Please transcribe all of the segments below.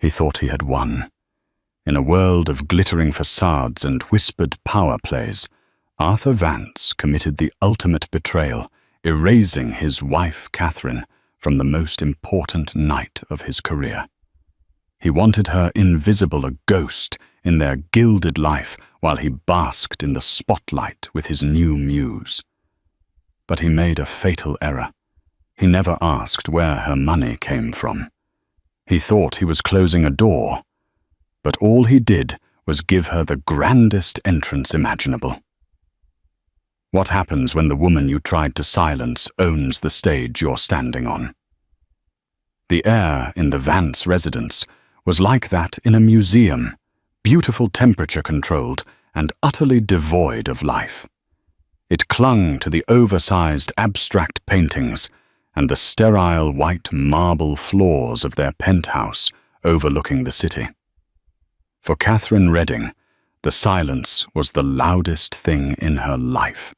He thought he had won. In a world of glittering facades and whispered power plays, Arthur Vance committed the ultimate betrayal, erasing his wife, Catherine, from the most important night of his career. He wanted her invisible, a ghost, in their gilded life while he basked in the spotlight with his new muse. But he made a fatal error. He never asked where her money came from. He thought he was closing a door, but all he did was give her the grandest entrance imaginable. What happens when the woman you tried to silence owns the stage you're standing on? The air in the Vance residence was like that in a museum, beautiful temperature-controlled and utterly devoid of life. It clung to the oversized abstract paintings and the sterile white marble floors of their penthouse overlooking the city. For Catherine Redding, the silence was the loudest thing in her life.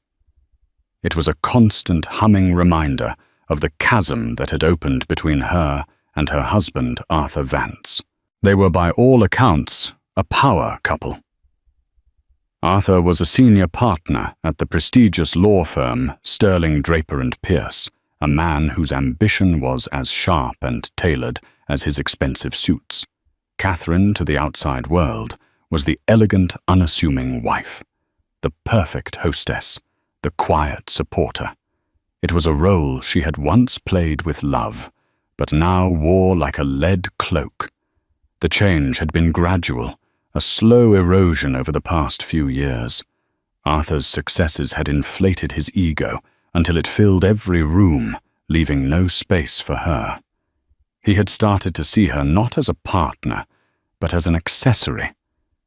It was a constant humming reminder of the chasm that had opened between her and her husband, Arthur Vance. They were by all accounts a power couple. Arthur was a senior partner at the prestigious law firm Sterling, Draper and Pierce, a man whose ambition was as sharp and tailored as his expensive suits. Catherine, to the outside world, was the elegant, unassuming wife, the perfect hostess, the quiet supporter. It was a role she had once played with love, but now wore like a lead cloak. The change had been gradual, a slow erosion over the past few years. Arthur's successes had inflated his ego until it filled every room, leaving no space for her. He had started to see her not as a partner, but as an accessory,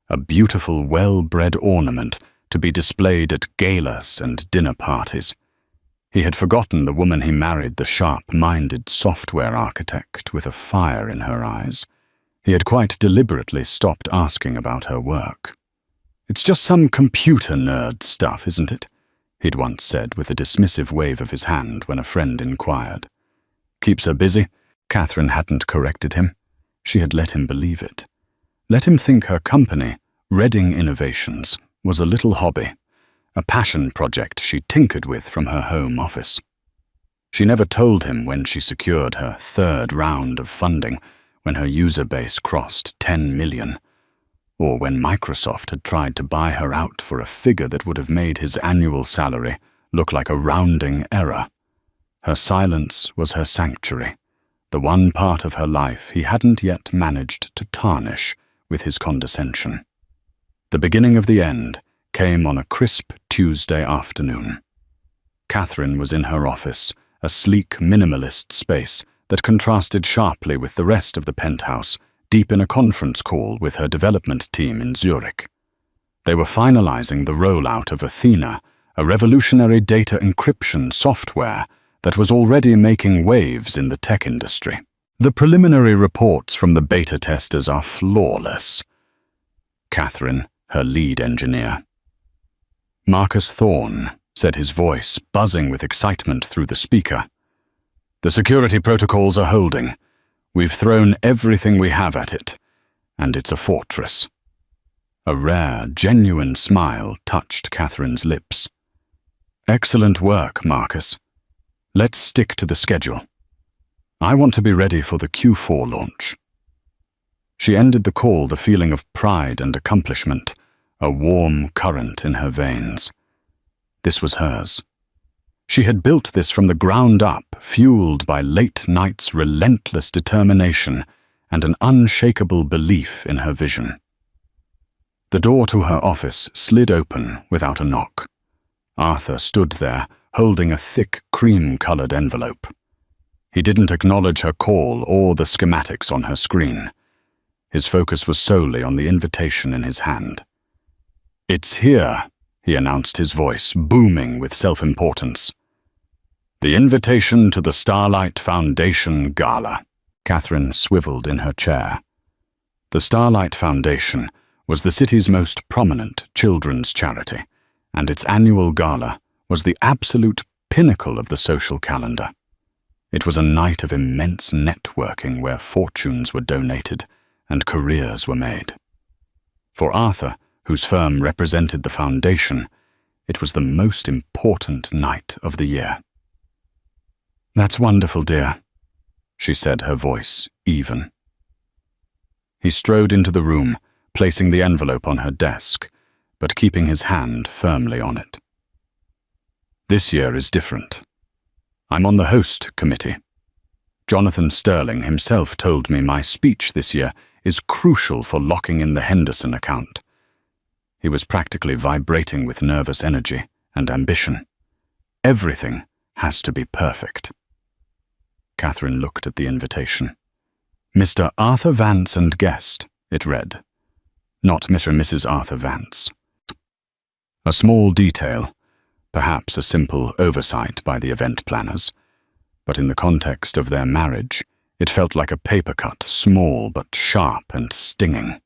a beautiful, well-bred ornament to be displayed at galas and dinner parties. He had forgotten the woman he married, the sharp-minded software architect with a fire in her eyes. He had quite deliberately stopped asking about her work. "It's just some computer nerd stuff, isn't it?" he'd once said with a dismissive wave of his hand when a friend inquired. "Keeps her busy?" Catherine hadn't corrected him. She had let him believe it. Let him think her company, Redding Innovations, was a little hobby, a passion project she tinkered with from her home office. She never told him when she secured her third round of funding, when her user base crossed 10 million, or when Microsoft had tried to buy her out for a figure that would have made his annual salary look like a rounding error. Her silence was her sanctuary, the one part of her life he hadn't yet managed to tarnish with his condescension. The beginning of the end came on a crisp Tuesday afternoon. Catherine was in her office, a sleek minimalist space that contrasted sharply with the rest of the penthouse, deep in a conference call with her development team in Zurich. They were finalizing the rollout of Athena, a revolutionary data encryption software that was already making waves in the tech industry. The preliminary reports from the beta testers are flawless. Catherine, her lead engineer. "Marcus Thorne," said his voice, buzzing with excitement through the speaker. "The security protocols are holding. We've thrown everything we have at it, and it's a fortress." A rare, genuine smile touched Catherine's lips. "Excellent work, Marcus. Let's stick to the schedule. I want to be ready for the Q4 launch." She ended the call the feeling of pride and accomplishment, a warm current in her veins. This was hers. She had built this from the ground up, fueled by late nights' relentless determination and an unshakable belief in her vision. The door to her office slid open without a knock. Arthur stood there, holding a thick, cream-colored envelope. He didn't acknowledge her call or the schematics on her screen. His focus was solely on the invitation in his hand. "It's here," he announced, his voice booming with self-importance. "The invitation to the Starlight Foundation Gala." Catherine swiveled in her chair. The Starlight Foundation was the city's most prominent children's charity, and its annual gala was the absolute pinnacle of the social calendar. It was a night of immense networking where fortunes were donated and careers were made. For Arthur, whose firm represented the foundation, it was the most important night of the year. "That's wonderful, dear," she said, her voice even. He strode into the room, placing the envelope on her desk, but keeping his hand firmly on it. "This year is different. I'm on the host committee. Jonathan Sterling himself told me my speech this year is crucial for locking in the Henderson account." He was practically vibrating with nervous energy and ambition. "Everything has to be perfect." Catherine looked at the invitation. "Mr. Arthur Vance and guest," it read, not Mr. and Mrs. Arthur Vance. A small detail, perhaps a simple oversight by the event planners, but in the context of their marriage, it felt like a paper cut, small but sharp and stinging.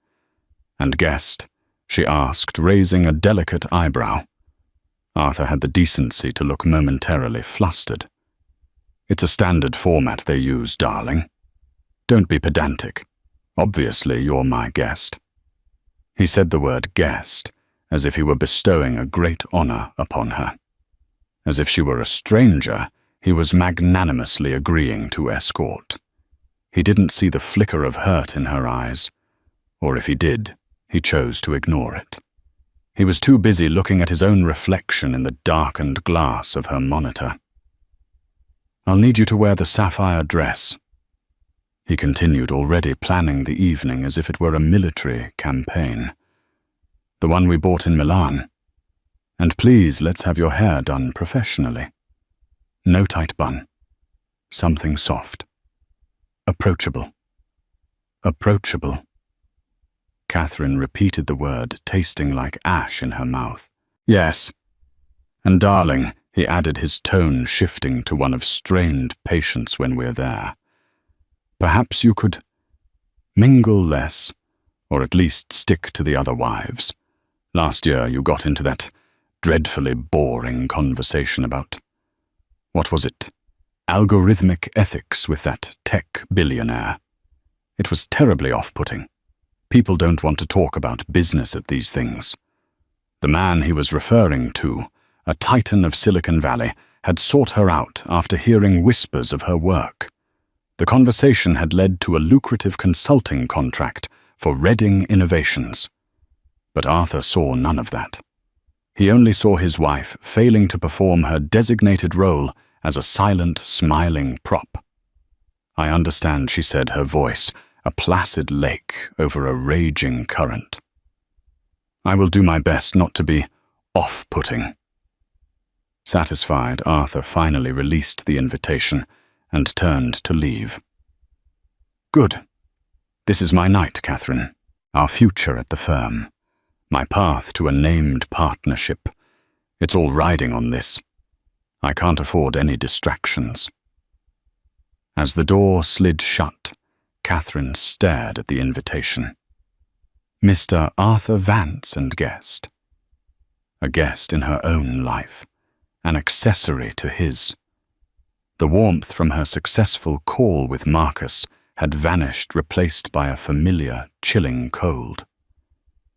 "And guest?" she asked, raising a delicate eyebrow. Arthur had the decency to look momentarily flustered. "It's a standard format they use, darling. Don't be pedantic. Obviously, you're my guest." He said the word guest as if he were bestowing a great honor upon her. As if she were a stranger, he was magnanimously agreeing to escort. He didn't see the flicker of hurt in her eyes, or if he did, he chose to ignore it. He was too busy looking at his own reflection in the darkened glass of her monitor. "I'll need you to wear the sapphire dress." He continued, already planning the evening as if it were a military campaign. "The one we bought in Milan. And please, let's have your hair done professionally. No tight bun. Something soft. Approachable. Approachable." Catherine repeated the word, tasting like ash in her mouth. "Yes. And darling," he added, his tone shifting to one of strained patience, "when we're there, perhaps you could mingle less, or at least stick to the other wives. Last year you got into that dreadfully boring conversation about, what was it, algorithmic ethics with that tech billionaire. It was terribly off-putting. People don't want to talk about business at these things." The man he was referring to, a titan of Silicon Valley, had sought her out after hearing whispers of her work. The conversation had led to a lucrative consulting contract for Reading Innovations. But Arthur saw none of that. He only saw his wife failing to perform her designated role as a silent, smiling prop. "I understand," she said, her voice a placid lake over a raging current. "I will do my best not to be off-putting." Satisfied, Arthur finally released the invitation and turned to leave. "Good. This is my night, Catherine. Our future at the firm. My path to a named partnership. It's all riding on this. I can't afford any distractions." As the door slid shut, Catherine stared at the invitation. Mr. Arthur Vance and guest. A guest in her own life, an accessory to his. The warmth from her successful call with Marcus had vanished, replaced by a familiar, chilling cold.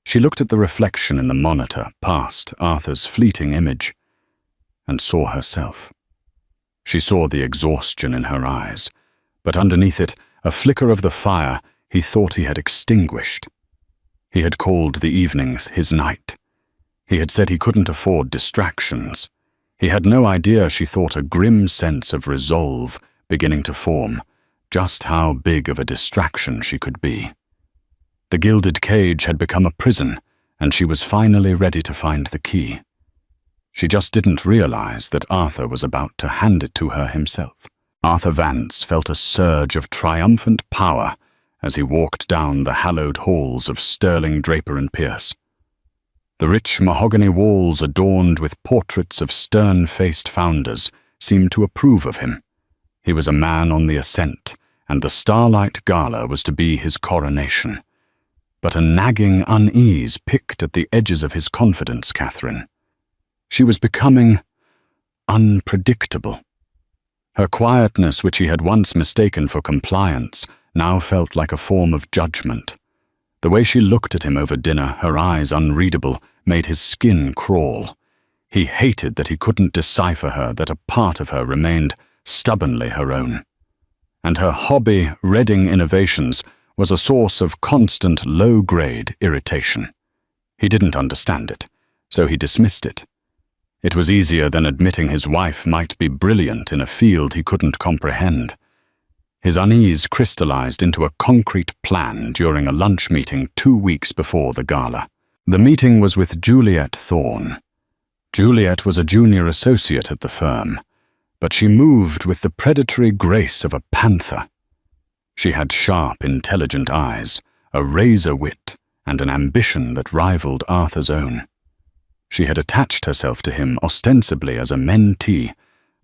She looked at the reflection in the monitor past Arthur's fleeting image and saw herself. She saw the exhaustion in her eyes, but underneath it, a flicker of the fire he thought he had extinguished. He had called the evenings his night. He had said he couldn't afford distractions. He had no idea she thought a grim sense of resolve beginning to form, just how big of a distraction she could be. The gilded cage had become a prison, and she was finally ready to find the key. She just didn't realize that Arthur was about to hand it to her himself. Arthur Vance felt a surge of triumphant power as he walked down the hallowed halls of Sterling, Draper and Pierce. The rich mahogany walls adorned with portraits of stern-faced founders seemed to approve of him. He was a man on the ascent, and the Starlight Gala was to be his coronation. But a nagging unease picked at the edges of his confidence, Catherine. She was becoming unpredictable. Her quietness, which he had once mistaken for compliance, now felt like a form of judgment. The way she looked at him over dinner, her eyes unreadable, made his skin crawl. He hated that he couldn't decipher her, that a part of her remained stubbornly her own. And her hobby, Reading Innovations, was a source of constant low-grade irritation. He didn't understand it, so he dismissed it. It was easier than admitting his wife might be brilliant in a field he couldn't comprehend. His unease crystallized into a concrete plan during a lunch meeting 2 weeks before the gala. The meeting was with Juliet Thorne. Juliet was a junior associate at the firm, but she moved with the predatory grace of a panther. She had sharp, intelligent eyes, a razor wit, and an ambition that rivaled Arthur's own. She had attached herself to him ostensibly as a mentee,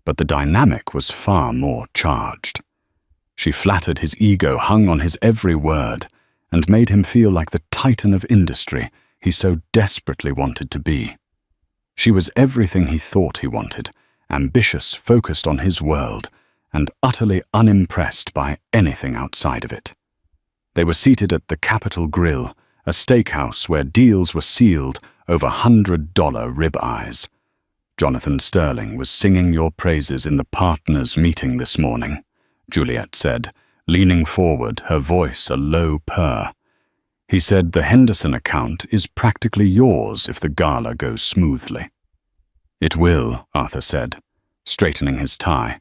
but the dynamic was far more charged. She flattered his ego, hung on his every word, and made him feel like the titan of industry he so desperately wanted to be. She was everything he thought he wanted, ambitious, focused on his world, and utterly unimpressed by anything outside of it. They were seated at the Capitol Grill, a steakhouse where deals were sealed over $100 ribeyes. Jonathan Sterling was singing your praises in the partners' meeting this morning, Juliet said, leaning forward, her voice a low purr. He said the Henderson account is practically yours if the gala goes smoothly. It will, Arthur said, straightening his tie.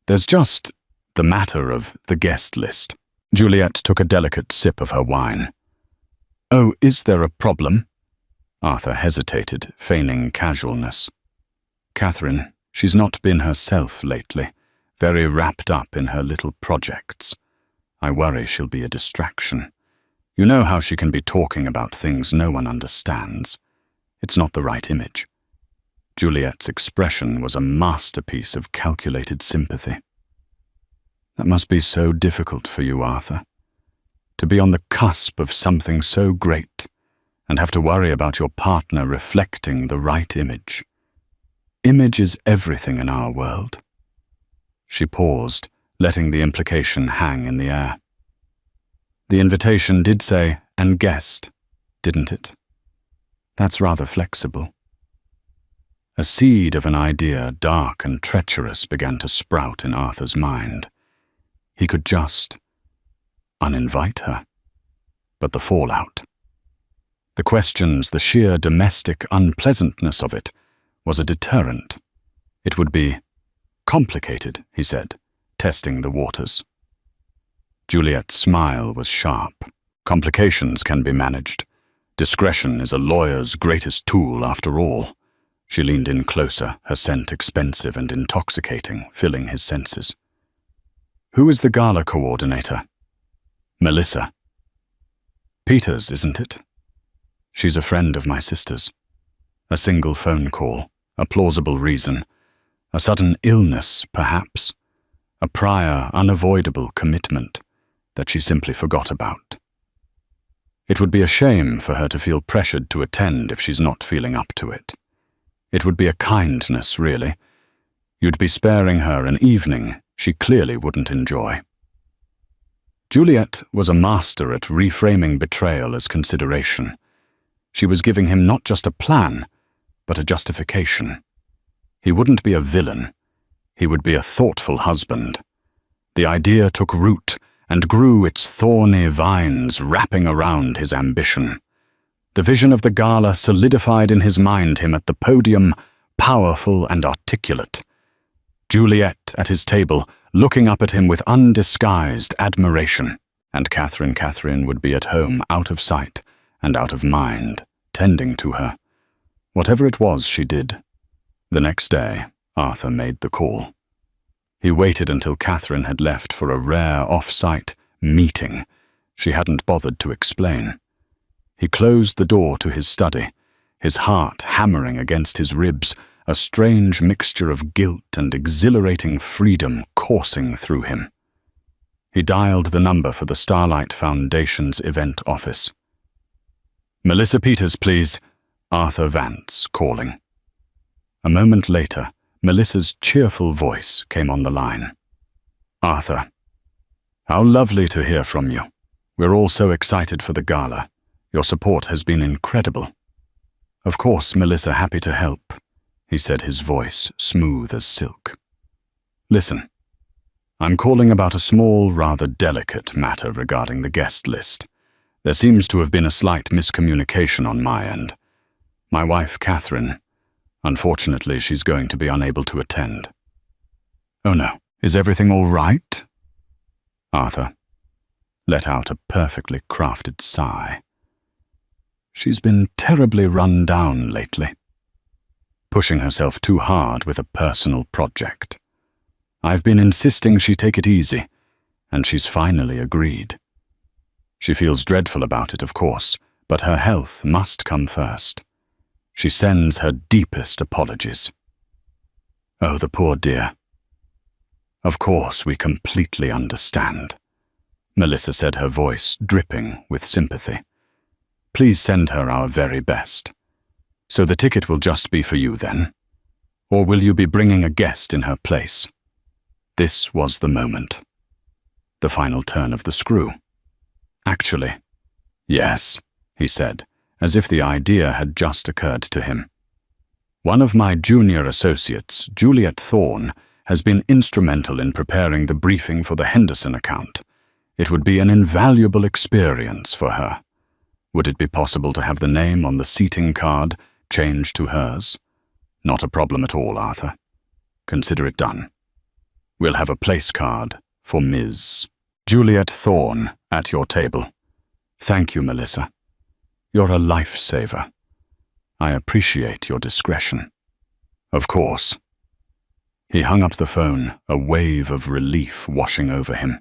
There's just the matter of the guest list. Juliet took a delicate sip of her wine. Oh, is there a problem? Arthur hesitated, feigning casualness. Catherine, she's not been herself lately, very wrapped up in her little projects. I worry she'll be a distraction. You know how she can be talking about things no one understands. It's not the right image. Juliet's expression was a masterpiece of calculated sympathy. That must be so difficult for you, Arthur. To be on the cusp of something so great and have to worry about your partner reflecting the right image. Image is everything in our world. She paused, letting the implication hang in the air. The invitation did say, and guest, didn't it? That's rather flexible. A seed of an idea, dark and treacherous, began to sprout in Arthur's mind. He could just uninvite her. But the fallout, the questions, the sheer domestic unpleasantness of it, was a deterrent. It would be complicated, he said, testing the waters. Juliet's smile was sharp. Complications can be managed. Discretion is a lawyer's greatest tool after all. She leaned in closer, her scent expensive and intoxicating, filling his senses. Who is the gala coordinator? Melissa. Peters, isn't it? She's a friend of my sister's. A single phone call, a plausible reason, a sudden illness, perhaps, a prior, unavoidable commitment that she simply forgot about. It would be a shame for her to feel pressured to attend if she's not feeling up to it. It would be a kindness, really. You'd be sparing her an evening she clearly wouldn't enjoy. Juliet was a master at reframing betrayal as consideration. She was giving him not just a plan, but a justification. He wouldn't be a villain. He would be a thoughtful husband. The idea took root and grew its thorny vines wrapping around his ambition. The vision of the gala solidified in his mind him at the podium, powerful and articulate. Juliet at his table, looking up at him with undisguised admiration. And Catherine would be at home, out of sight and out of mind, tending to her. Whatever it was she did. The next day, Arthur made the call. He waited until Catherine had left for a rare off-site meeting she hadn't bothered to explain. He closed the door to his study, his heart hammering against his ribs, a strange mixture of guilt and exhilarating freedom coursing through him. He dialed the number for the Starlight Foundation's event office. Melissa Peters, please. Arthur Vance calling. A moment later, Melissa's cheerful voice came on the line. Arthur. How lovely to hear from you. We're all so excited for the gala. Your support has been incredible. Of course, Melissa, happy to help, he said, his voice smooth as silk. Listen, I'm calling about a small, rather delicate matter regarding the guest list. There seems to have been a slight miscommunication on my end. My wife, Catherine, unfortunately, she's going to be unable to attend. Oh no, is everything all right? Arthur let out a perfectly crafted sigh. She's been terribly run down lately, pushing herself too hard with a personal project. I've been insisting she take it easy, and she's finally agreed. She feels dreadful about it, of course, but her health must come first. She sends her deepest apologies. Oh, the poor dear. Of course, we completely understand, Melissa said, her voice dripping with sympathy. Please send her our very best. So the ticket will just be for you then? Or will you be bringing a guest in her place? This was the moment. The final turn of the screw. Actually, yes, he said, as if the idea had just occurred to him. One of my junior associates, Juliet Thorne, has been instrumental in preparing the briefing for the Henderson account. It would be an invaluable experience for her. Would it be possible to have the name on the seating card changed to hers? Not a problem at all, Arthur. Consider it done. We'll have a place card for Ms. Juliet Thorne at your table. Thank you, Melissa. You're a lifesaver. I appreciate your discretion. Of course. He hung up the phone, a wave of relief washing over him.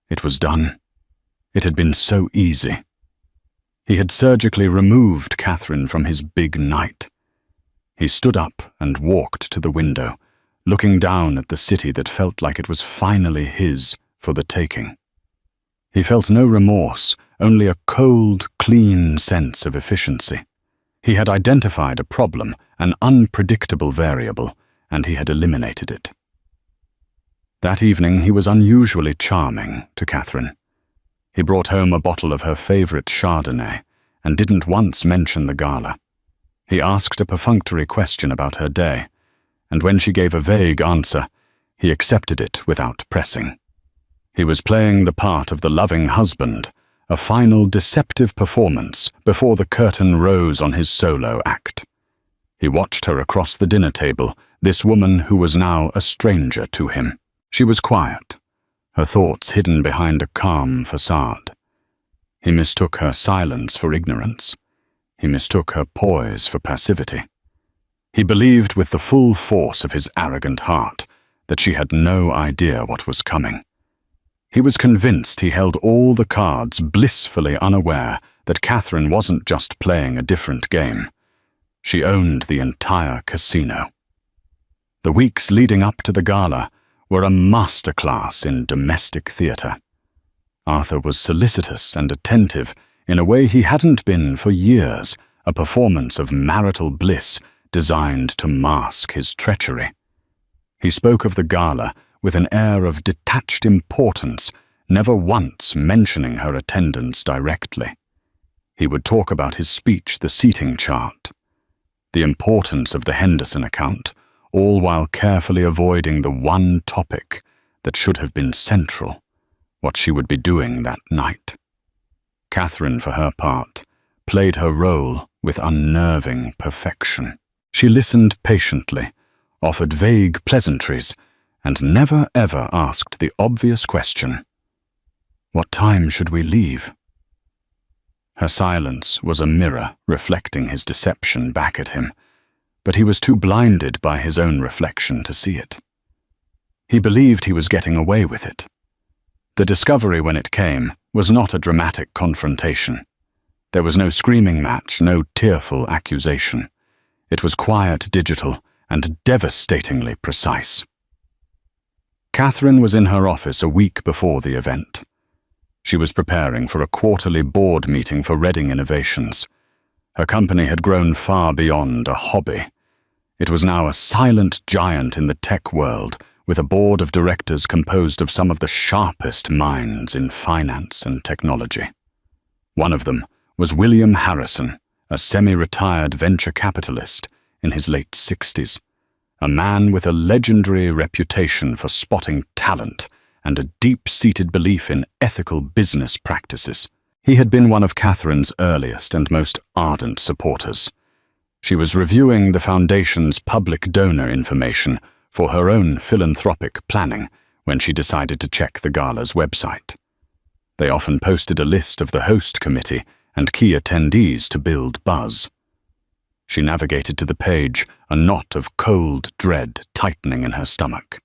It was done. It had been so easy. He had surgically removed Catherine from his big night. He stood up and walked to the window, looking down at the city that felt like it was finally his for the taking. He felt no remorse, only a cold, clean sense of efficiency. He had identified a problem, an unpredictable variable, and he had eliminated it. That evening he was unusually charming to Catherine. He brought home a bottle of her favorite Chardonnay and didn't once mention the gala. He asked a perfunctory question about her day, and when she gave a vague answer, he accepted it without pressing. He was playing the part of the loving husband, a final deceptive performance before the curtain rose on his solo act. He watched her across the dinner table, this woman who was now a stranger to him. She was quiet, her thoughts hidden behind a calm facade. He mistook her silence for ignorance. He mistook her poise for passivity. He believed with the full force of his arrogant heart that she had no idea what was coming. He was convinced he held all the cards, blissfully unaware that Catherine wasn't just playing a different game. She owned the entire casino. The weeks leading up to the gala were a masterclass in domestic theatre. Arthur was solicitous and attentive in a way he hadn't been for years, a performance of marital bliss designed to mask his treachery. He spoke of the gala with an air of detached importance, never once mentioning her attendance directly. He would talk about his speech, the seating chart, the importance of the Henderson account, all while carefully avoiding the one topic that should have been central, what she would be doing that night. Catherine, for her part, played her role with unnerving perfection. She listened patiently, offered vague pleasantries, and never ever asked the obvious question, "What time should we leave?" Her silence was a mirror reflecting his deception back at him, but he was too blinded by his own reflection to see it. He believed he was getting away with it. The discovery, when it came, was not a dramatic confrontation. There was no screaming match, no tearful accusation. It was quiet, digital, and devastatingly precise. Catherine was in her office a week before the event. She was preparing for a quarterly board meeting for Reading Innovations. Her company had grown far beyond a hobby. It was now a silent giant in the tech world, with a board of directors composed of some of the sharpest minds in finance and technology. One of them was William Harrison, a semi-retired venture capitalist in his late 60s, a man with a legendary reputation for spotting talent and a deep-seated belief in ethical business practices. He had been one of Catherine's earliest and most ardent supporters. She was reviewing the Foundation's public donor information for her own philanthropic planning when she decided to check the Gala's website. They often posted a list of the host committee and key attendees to build buzz. She navigated to the page, a knot of cold dread tightening in her stomach.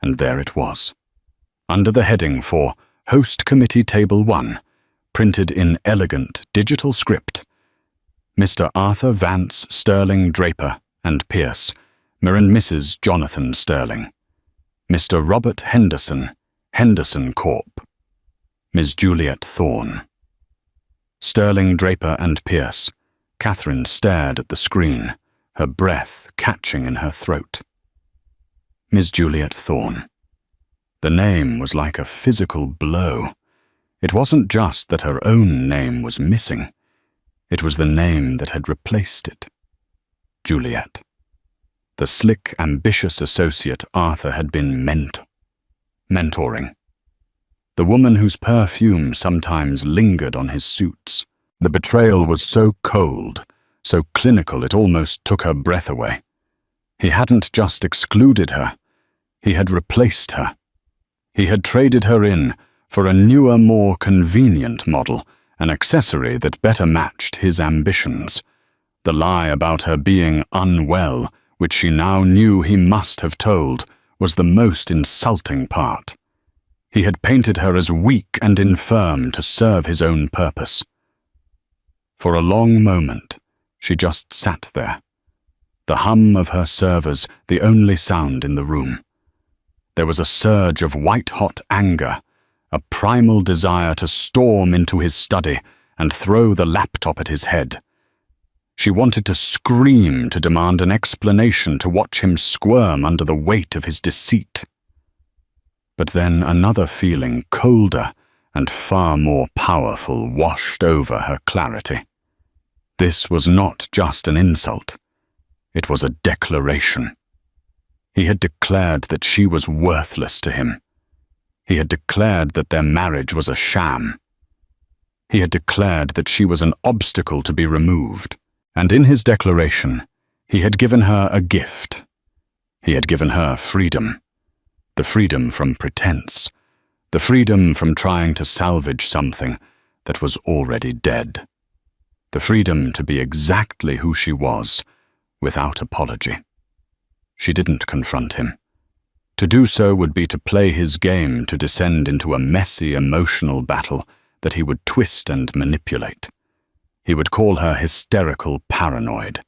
And there it was. Under the heading for Host Committee Table 1, printed in elegant digital script, Mr. Arthur Vance Sterling Draper and Pierce, and Mrs. Jonathan Sterling, Mr. Robert Henderson, Henderson Corp., Ms. Juliet Thorne. Sterling Draper and Pierce. Catherine stared at the screen, her breath catching in her throat. Ms. Juliet Thorne. The name was like a physical blow. It wasn't just that her own name was missing. It was the name that had replaced it. Juliet. The slick, ambitious associate Arthur had been mentoring. The woman whose perfume sometimes lingered on his suits. The betrayal was so cold, so clinical it almost took her breath away. He hadn't just excluded her, he had replaced her. He had traded her in for a newer, more convenient model, an accessory that better matched his ambitions. The lie about her being unwell, which she now knew he must have told, was the most insulting part. He had painted her as weak and infirm to serve his own purpose. For a long moment, she just sat there, the hum of her servers the only sound in the room. There was a surge of white-hot anger, a primal desire to storm into his study and throw the laptop at his head. She wanted to scream to demand an explanation, to watch him squirm under the weight of his deceit. But then another feeling, colder and far more powerful, washed over her clarity. This was not just an insult. It was a declaration. He had declared that she was worthless to him. He had declared that their marriage was a sham. He had declared that she was an obstacle to be removed. And in his declaration, he had given her a gift. He had given her freedom. The freedom from pretense. The freedom from trying to salvage something that was already dead. The freedom to be exactly who she was, without apology. She didn't confront him. To do so would be to play his game, to descend into a messy, emotional battle that he would twist and manipulate. He would call her hysterical paranoid.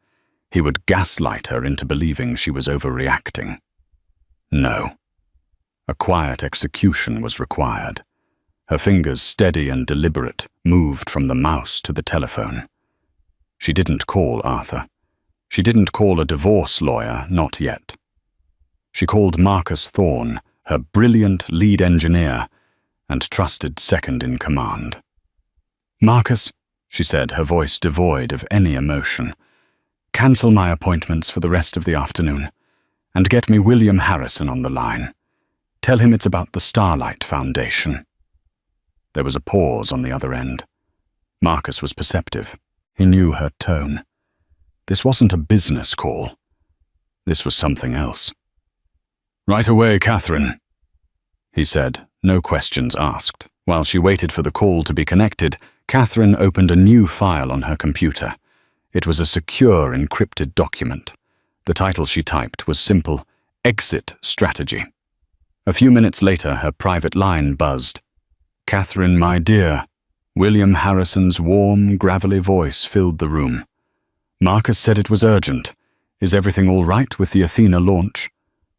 He would gaslight her into believing she was overreacting. No. A quiet execution was required. Her fingers, steady and deliberate, moved from the mouse to the telephone. She didn't call Arthur. She didn't call a divorce lawyer, not yet. She called Marcus Thorne, her brilliant lead engineer and trusted second-in-command. "Marcus," she said, her voice devoid of any emotion, "cancel my appointments for the rest of the afternoon, and get me William Harrison on the line. Tell him it's about the Starlight Foundation." There was a pause on the other end. Marcus was perceptive. He knew her tone. This wasn't a business call. This was something else. "Right away, Catherine," he said, no questions asked. While she waited for the call to be connected, Catherine opened a new file on her computer. It was a secure, encrypted document. The title she typed was simple, "Exit Strategy." A few minutes later, her private line buzzed. "Catherine, my dear." William Harrison's warm, gravelly voice filled the room. "Marcus said it was urgent. Is everything all right with the Athena launch?"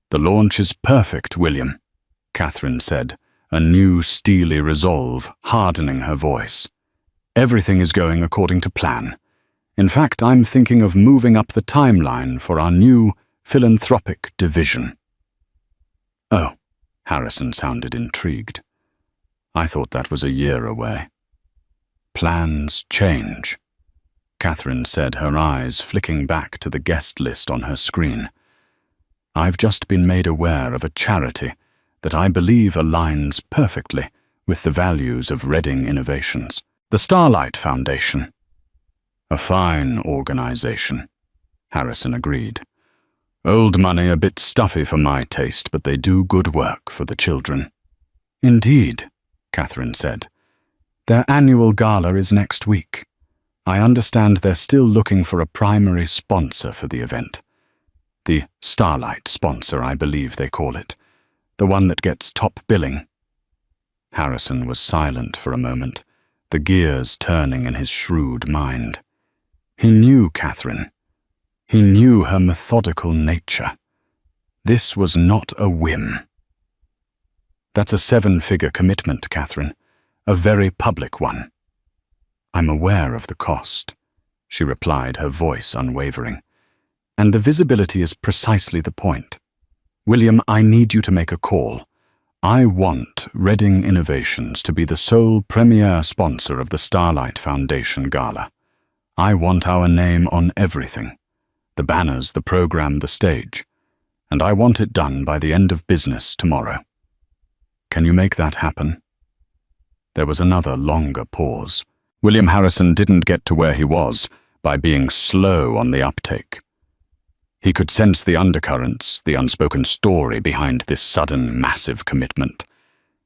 "The launch is perfect, William," Catherine said, a new steely resolve hardening her voice. "Everything is going according to plan. In fact, I'm thinking of moving up the timeline for our new philanthropic division." Oh, Harrison sounded intrigued. I thought that was a year away. Plans change, Catherine said, her eyes flicking back to the guest list on her screen. I've just been made aware of a charity that I believe aligns perfectly with the values of Reading Innovations. The Starlight Foundation. A fine organization, Harrison agreed. Old money a bit stuffy for my taste, but they do good work for the children. Indeed, Catherine said. Their annual gala is next week. I understand they're still looking for a primary sponsor for the event. The Starlight sponsor, I believe they call it. The one that gets top billing. Harrison was silent for a moment, the gears turning in his shrewd mind. He knew Catherine. He knew her methodical nature. This was not a whim. That's a 7-figure commitment, Catherine. A very public one. I'm aware of the cost, she replied, her voice unwavering. And the visibility is precisely the point. William, I need you to make a call. I want Reading Innovations to be the sole premier sponsor of the Starlight Foundation Gala. I want our name on everything. The banners, the program, the stage. And I want it done by the end of business tomorrow. Can you make that happen? There was another longer pause. William Harrison didn't get to where he was by being slow on the uptake. He could sense the undercurrents, the unspoken story behind this sudden, massive commitment.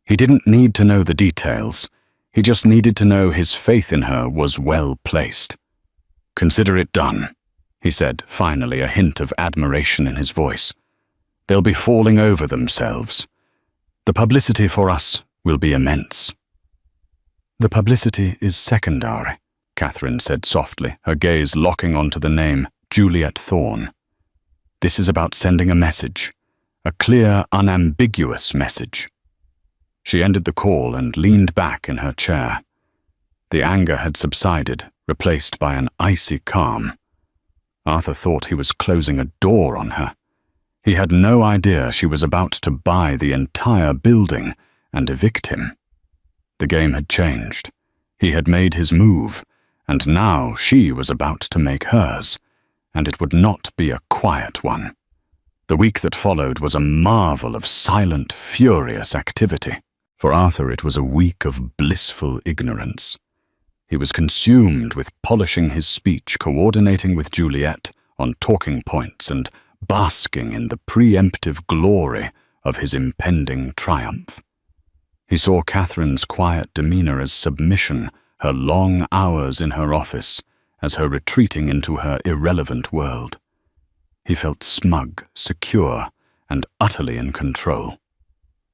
He didn't need to know the details. He just needed to know his faith in her was well placed. Consider it done, he said, finally, a hint of admiration in his voice. They'll be falling over themselves. The publicity for us will be immense. The publicity is secondary, Catherine said softly, her gaze locking onto the name Juliet Thorne. This is about sending a message, a clear, unambiguous message. She ended the call and leaned back in her chair. The anger had subsided, replaced by an icy calm. Arthur thought he was closing a door on her. He had no idea she was about to buy the entire building and evict him. The game had changed. He had made his move, and now she was about to make hers, and it would not be a quiet one. The week that followed was a marvel of silent, furious activity. For Arthur, it was a week of blissful ignorance. He was consumed with polishing his speech, coordinating with Juliet on talking points, and basking in the preemptive glory of his impending triumph. He saw Catherine's quiet demeanor as submission, her long hours in her office as her retreating into her irrelevant world. He felt smug, secure, and utterly in control.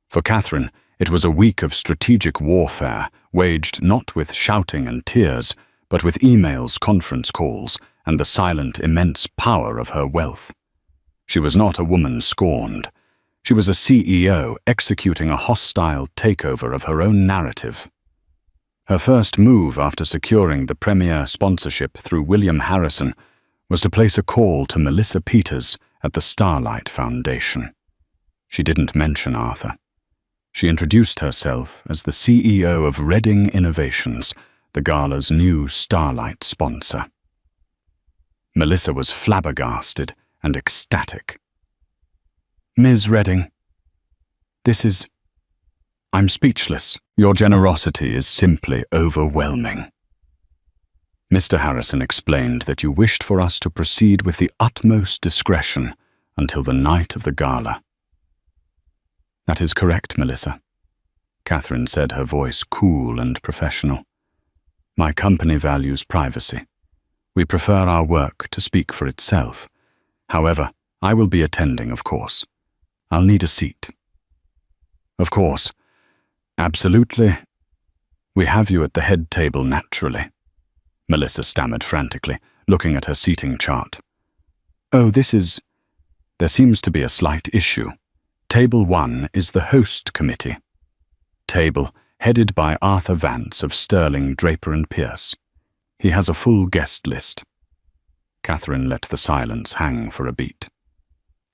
For Catherine, it was a week of strategic warfare, waged not with shouting and tears, but with emails, conference calls, and the silent, immense power of her wealth. She was not a woman scorned. She was a CEO executing a hostile takeover of her own narrative. Her first move after securing the premier sponsorship through William Harrison was to place a call to Melissa Peters at the Starlight Foundation. She didn't mention Arthur. She introduced herself as the CEO of Reading Innovations, the gala's new Starlight sponsor. Melissa was flabbergasted and ecstatic. Ms. Reading, I'm speechless. Your generosity is simply overwhelming. Mr. Harrison explained that you wished for us to proceed with the utmost discretion until the night of the gala. That is correct, Melissa, Catherine said, her voice cool and professional. My company values privacy. We prefer our work to speak for itself. However, I will be attending, of course. I'll need a seat. Of course. Absolutely. We have you at the head table naturally, Melissa stammered frantically, looking at her seating chart. Oh, there seems to be a slight issue. Table 1 is the host committee. Table headed by Arthur Vance of Sterling, Draper and Pierce. He has a full guest list. Catherine let the silence hang for a beat.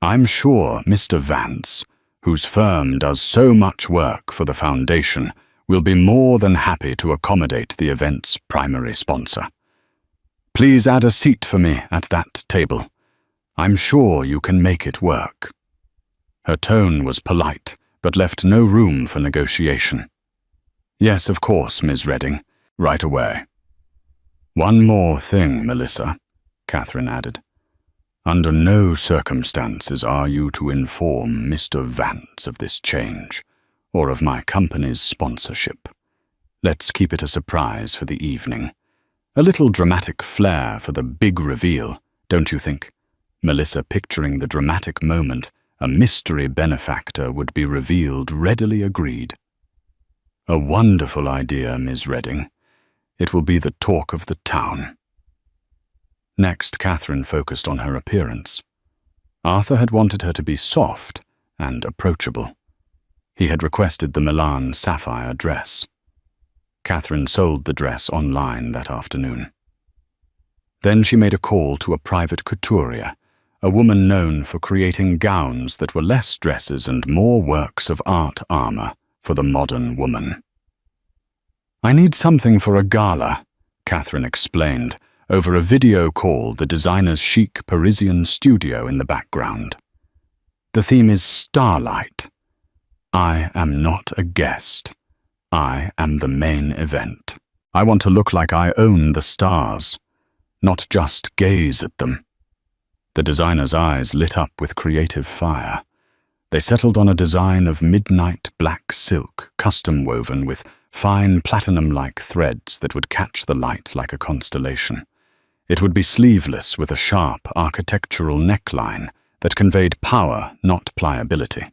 I'm sure Mr. Vance whose firm does so much work for the foundation, will be more than happy to accommodate the event's primary sponsor. Please add a seat for me at that table. I'm sure you can make it work." Her tone was polite, but left no room for negotiation. "Yes, of course, Ms. Redding. Right away." "One more thing, Melissa," Catherine added. "Under no circumstances are you to inform Mr. Vance of this change, or of my company's sponsorship. Let's keep it a surprise for the evening. A little dramatic flair for the big reveal, don't you think?" Melissa, picturing the dramatic moment a mystery benefactor would be revealed, readily agreed. "A wonderful idea, Ms. Redding. It will be the talk of the town." Next, Catherine focused on her appearance. Arthur had wanted her to be soft and approachable. He had requested the Milan sapphire dress. Catherine sold the dress online that afternoon. Then she made a call to a private couturier, a woman known for creating gowns that were less dresses and more works of art armor for the modern woman. "I need something for a gala," Catherine explained, over a video call, the designer's chic Parisian studio in the background. "The theme is starlight. I am not a guest. I am the main event. I want to look like I own the stars, not just gaze at them." The designer's eyes lit up with creative fire. They settled on a design of midnight black silk, custom woven with fine platinum-like threads that would catch the light like a constellation. It would be sleeveless with a sharp architectural neckline that conveyed power, not pliability.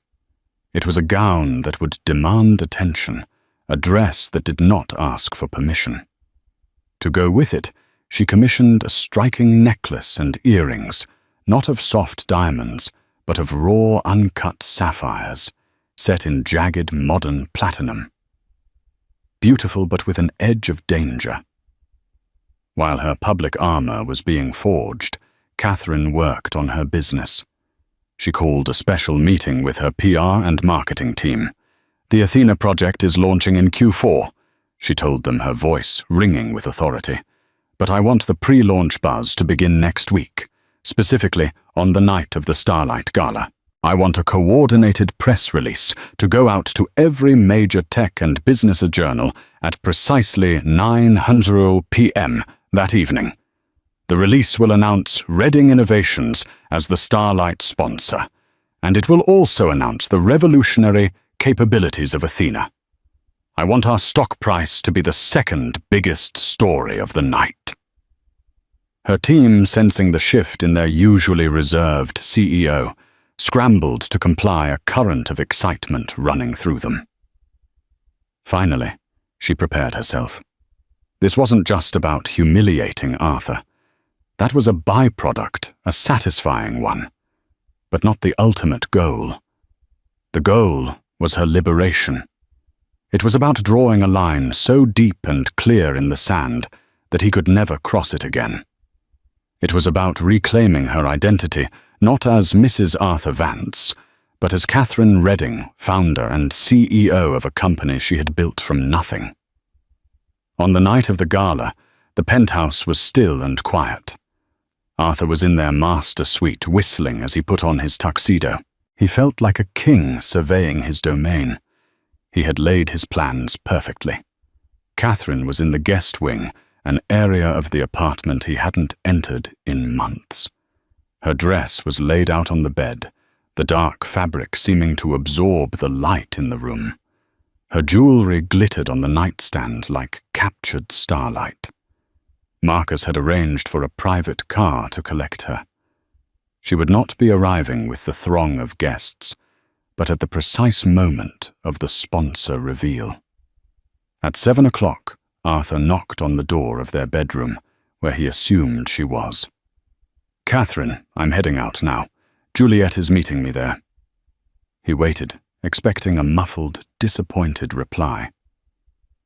It was a gown that would demand attention, a dress that did not ask for permission. To go with it, she commissioned a striking necklace and earrings, not of soft diamonds, but of raw, uncut sapphires, set in jagged, modern platinum. Beautiful, but with an edge of danger. While her public armor was being forged, Catherine worked on her business. She called a special meeting with her PR and marketing team. "The Athena project is launching in Q4, she told them, her voice ringing with authority. "But I want the pre-launch buzz to begin next week, specifically on the night of the Starlight Gala. I want a coordinated press release to go out to every major tech and business journal at precisely 9:00 p.m. that evening. The release will announce Redding Innovations as the Starlight sponsor, and it will also announce the revolutionary capabilities of Athena. I want our stock price to be the second biggest story of the night." Her team, sensing the shift in their usually reserved CEO, scrambled to comply, a current of excitement running through them. Finally, she prepared herself. This wasn't just about humiliating Arthur. That was a byproduct, a satisfying one, but not the ultimate goal. The goal was her liberation. It was about drawing a line so deep and clear in the sand that he could never cross it again. It was about reclaiming her identity, not as Mrs. Arthur Vance, but as Catherine Redding, founder and CEO of a company she had built from nothing. On the night of the gala, the penthouse was still and quiet. Arthur was in their master suite, whistling as he put on his tuxedo. He felt like a king surveying his domain. He had laid his plans perfectly. Catherine was in the guest wing, an area of the apartment he hadn't entered in months. Her dress was laid out on the bed, the dark fabric seeming to absorb the light in the room. Her jewelry glittered on the nightstand like captured starlight. Marcus had arranged for a private car to collect her. She would not be arriving with the throng of guests, but at the precise moment of the sponsor reveal. At 7 o'clock, Arthur knocked on the door of their bedroom, where he assumed she was. "Catherine, I'm heading out now. Juliet is meeting me there." He waited, expecting a muffled, disappointed reply.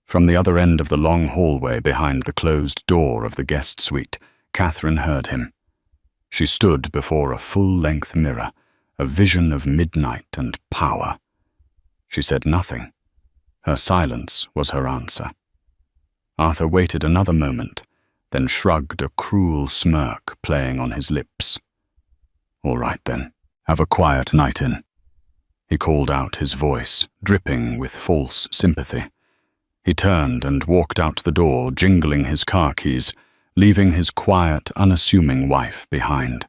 From the other end of the long hallway behind the closed door of the guest suite, Catherine heard him. She stood before a full-length mirror, a vision of midnight and power. She said nothing. Her silence was her answer. Arthur waited another moment, then shrugged, a cruel smirk playing on his lips. "All right then, have a quiet night in," he called out, his voice dripping with false sympathy. He turned and walked out the door, jingling his car keys, leaving his quiet, unassuming wife behind.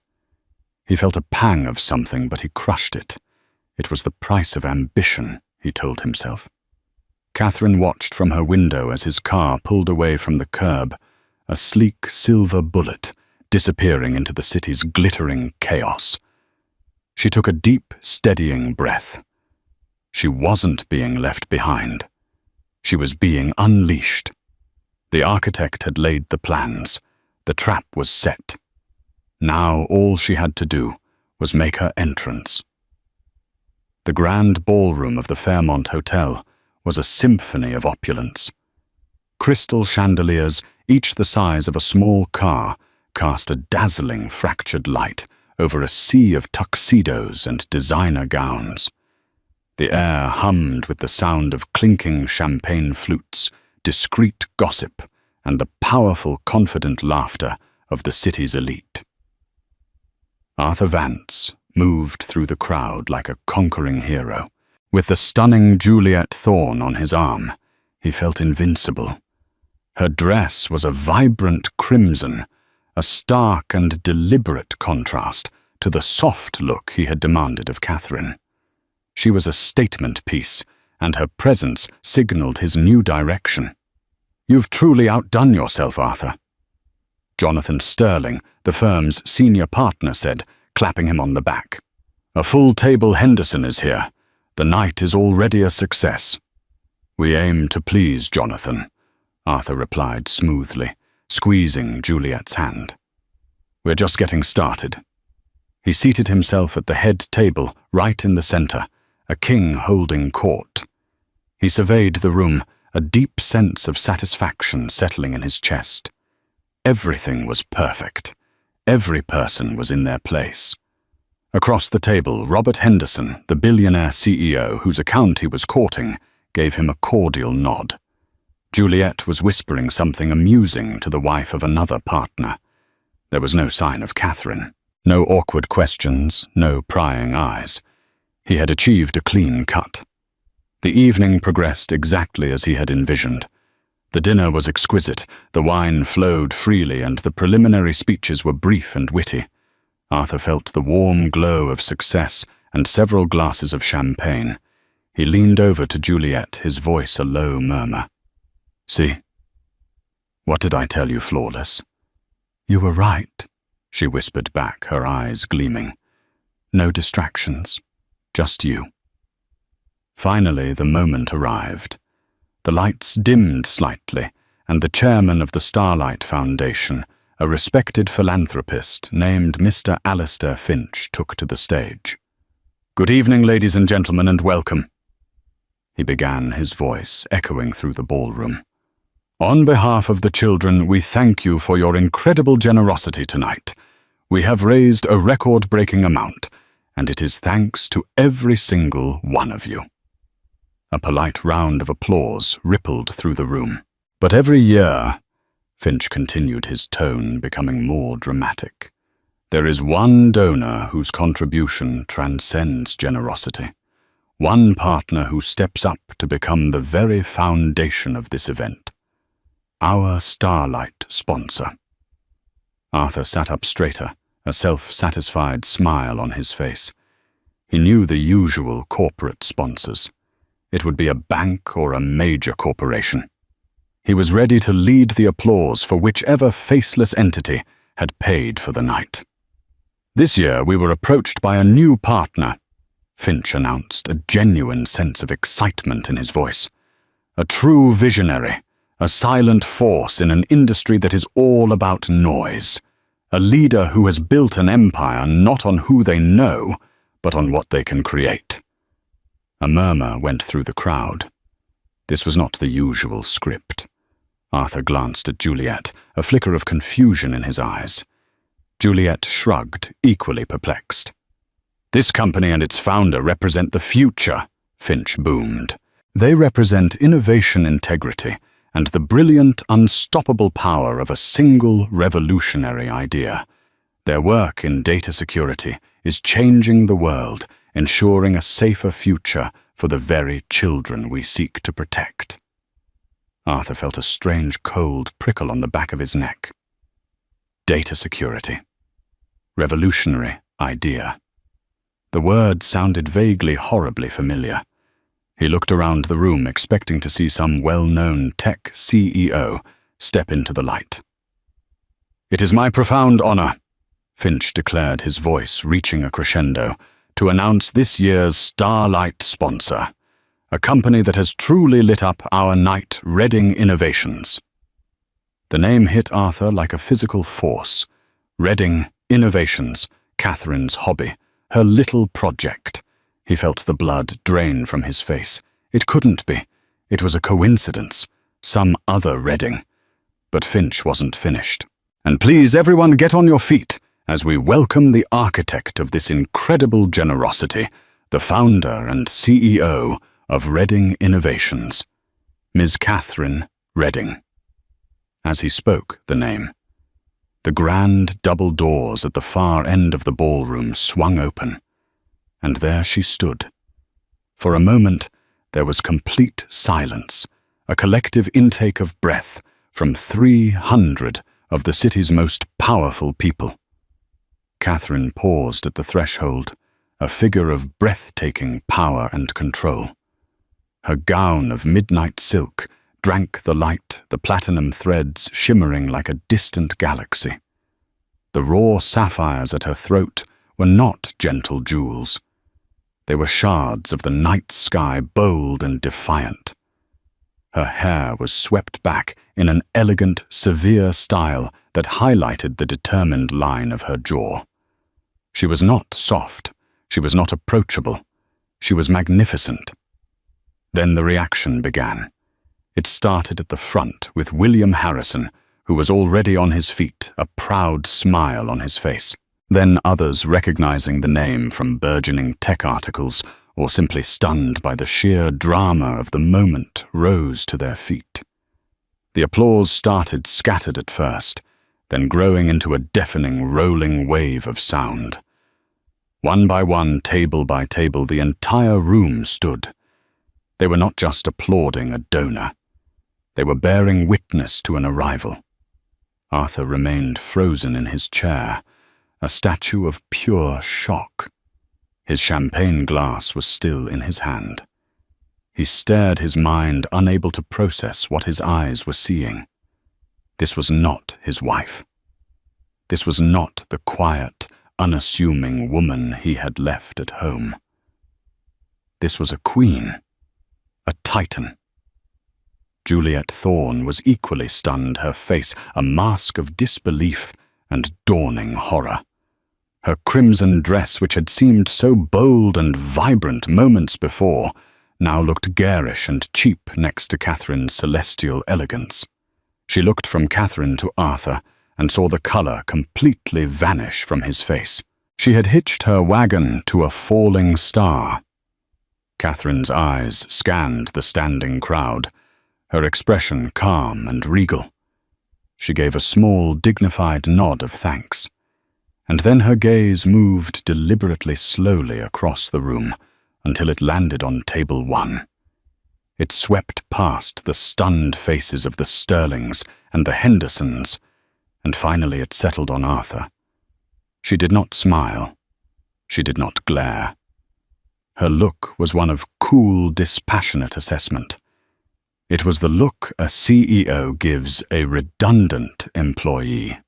He felt a pang of something, but he crushed it. It was the price of ambition, he told himself. Catherine watched from her window as his car pulled away from the curb, a sleek silver bullet disappearing into the city's glittering chaos. She took a deep, steadying breath. She wasn't being left behind. She was being unleashed. The architect had laid the plans. The trap was set. Now all she had to do was make her entrance. The grand ballroom of the Fairmont Hotel was a symphony of opulence. Crystal chandeliers, each the size of a small car, cast a dazzling fractured light over a sea of tuxedos and designer gowns. The air hummed with the sound of clinking champagne flutes, discreet gossip, and the powerful, confident laughter of the city's elite. Arthur Vance moved through the crowd like a conquering hero. With the stunning Juliet Thorne on his arm, he felt invincible. Her dress was a vibrant crimson, a stark and deliberate contrast to the soft look he had demanded of Catherine. She was a statement piece, and her presence signaled his new direction. "You've truly outdone yourself, Arthur," Jonathan Sterling, the firm's senior partner, said, clapping him on the back. "A full table Henderson is here. The night is already a success." "We aim to please Jonathan," Arthur replied smoothly, squeezing Juliet's hand. "We're just getting started." He seated himself at the head table, right in the center, a king holding court. He surveyed the room, a deep sense of satisfaction settling in his chest. Everything was perfect. Every person was in their place. Across the table, Robert Henderson, the billionaire CEO whose account he was courting, gave him a cordial nod. Juliet was whispering something amusing to the wife of another partner. There was no sign of Catherine. No awkward questions, no prying eyes. He had achieved a clean cut. The evening progressed exactly as he had envisioned. The dinner was exquisite, the wine flowed freely, and the preliminary speeches were brief and witty. Arthur felt the warm glow of success and several glasses of champagne. He leaned over to Juliet, his voice a low murmur. "See? What did I tell you, Flawless?" "You were right," she whispered back, her eyes gleaming. "No distractions, just you." Finally, the moment arrived. The lights dimmed slightly, and the chairman of the Starlight Foundation, a respected philanthropist named Mr. Alistair Finch, took to the stage. "Good evening, ladies and gentlemen, and welcome," he began, his voice echoing through the ballroom. "On behalf of the children, we thank you for your incredible generosity tonight. We have raised a record-breaking amount, and it is thanks to every single one of you." A polite round of applause rippled through the room. "But every year," Finch continued, his tone becoming more dramatic, "there is one donor whose contribution transcends generosity. One partner who steps up to become the very foundation of this event. Our Starlight sponsor." Arthur sat up straighter, a self-satisfied smile on his face. He knew the usual corporate sponsors. It would be a bank or a major corporation. He was ready to lead the applause for whichever faceless entity had paid for the night. "This year we were approached by a new partner," Finch announced, a genuine sense of excitement in his voice. "A true visionary, a silent force in an industry that is all about noise. A leader who has built an empire not on who they know, but on what they can create." A murmur went through the crowd. This was not the usual script. Arthur glanced at Juliet, a flicker of confusion in his eyes. Juliet shrugged, equally perplexed. "This company and its founder represent the future," Finch boomed. "They represent innovation integrity and the brilliant, unstoppable power of a single revolutionary idea. Their work in data security is changing the world, ensuring a safer future for the very children we seek to protect." Arthur felt a strange cold prickle on the back of his neck. Data security. Revolutionary idea. The word sounded vaguely horribly familiar. He looked around the room, expecting to see some well-known tech CEO step into the light. "It is my profound honor," Finch declared, his voice reaching a crescendo, "to announce this year's Starlight sponsor, a company that has truly lit up our night, Reading Innovations." The name hit Arthur like a physical force. Reading Innovations, Catherine's hobby, her little project. He felt the blood drain from his face. It couldn't be. It was a coincidence. Some other Reading. But Finch wasn't finished. "And please, everyone, get on your feet as we welcome the architect of this incredible generosity, the founder and CEO of Reading Innovations, Ms. Catherine Reading." As he spoke the name, the grand double doors at the far end of the ballroom swung open, and there she stood. For a moment, there was complete silence, a collective intake of breath from 300 of the city's most powerful people. Catherine paused at the threshold, a figure of breathtaking power and control. Her gown of midnight silk drank the light, the platinum threads shimmering like a distant galaxy. The raw sapphires at her throat were not gentle jewels. They were shards of the night sky, bold and defiant. Her hair was swept back in an elegant, severe style that highlighted the determined line of her jaw. She was not soft. She was not approachable. She was magnificent. Then the reaction began. It started at the front with William Harrison, who was already on his feet, a proud smile on his face. Then others, recognizing the name from burgeoning tech articles or simply stunned by the sheer drama of the moment, rose to their feet. The applause started scattered at first, then growing into a deafening, rolling wave of sound. One by one, table by table, the entire room stood. They were not just applauding a donor. They were bearing witness to an arrival. Arthur remained frozen in his chair, a statue of pure shock. His champagne glass was still in his hand. He stared, his mind unable to process what his eyes were seeing. This was not his wife. This was not the quiet, unassuming woman he had left at home. This was a queen, a titan. Juliet Thorne was equally stunned, her face a mask of disbelief and dawning horror. Her crimson dress, which had seemed so bold and vibrant moments before, now looked garish and cheap next to Catherine's celestial elegance. She looked from Catherine to Arthur and saw the color completely vanish from his face. She had hitched her wagon to a falling star. Catherine's eyes scanned the standing crowd, her expression calm and regal. She gave a small, dignified nod of thanks, and then her gaze moved deliberately slowly across the room until it landed on table 1. It swept past the stunned faces of the Sterlings and the Hendersons, and finally it settled on Arthur. She did not smile. She did not glare. Her look was one of cool, dispassionate assessment. It was the look a CEO gives a redundant employee.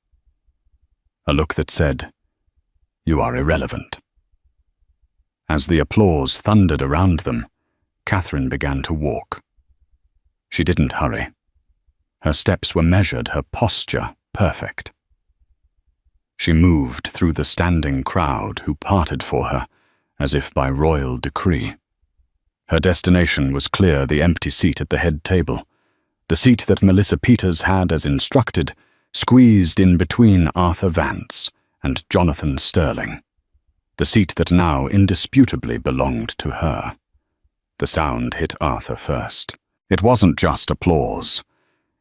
A look that said, "You are irrelevant." As the applause thundered around them, Catherine began to walk. She didn't hurry. Her steps were measured, her posture perfect. She moved through the standing crowd who parted for her, as if by royal decree. Her destination was clear, the empty seat at the head table. The seat that Melissa Peters had, as instructed, squeezed in between Arthur Vance and Jonathan Sterling. The seat that now indisputably belonged to her. The sound hit Arthur first. It wasn't just applause.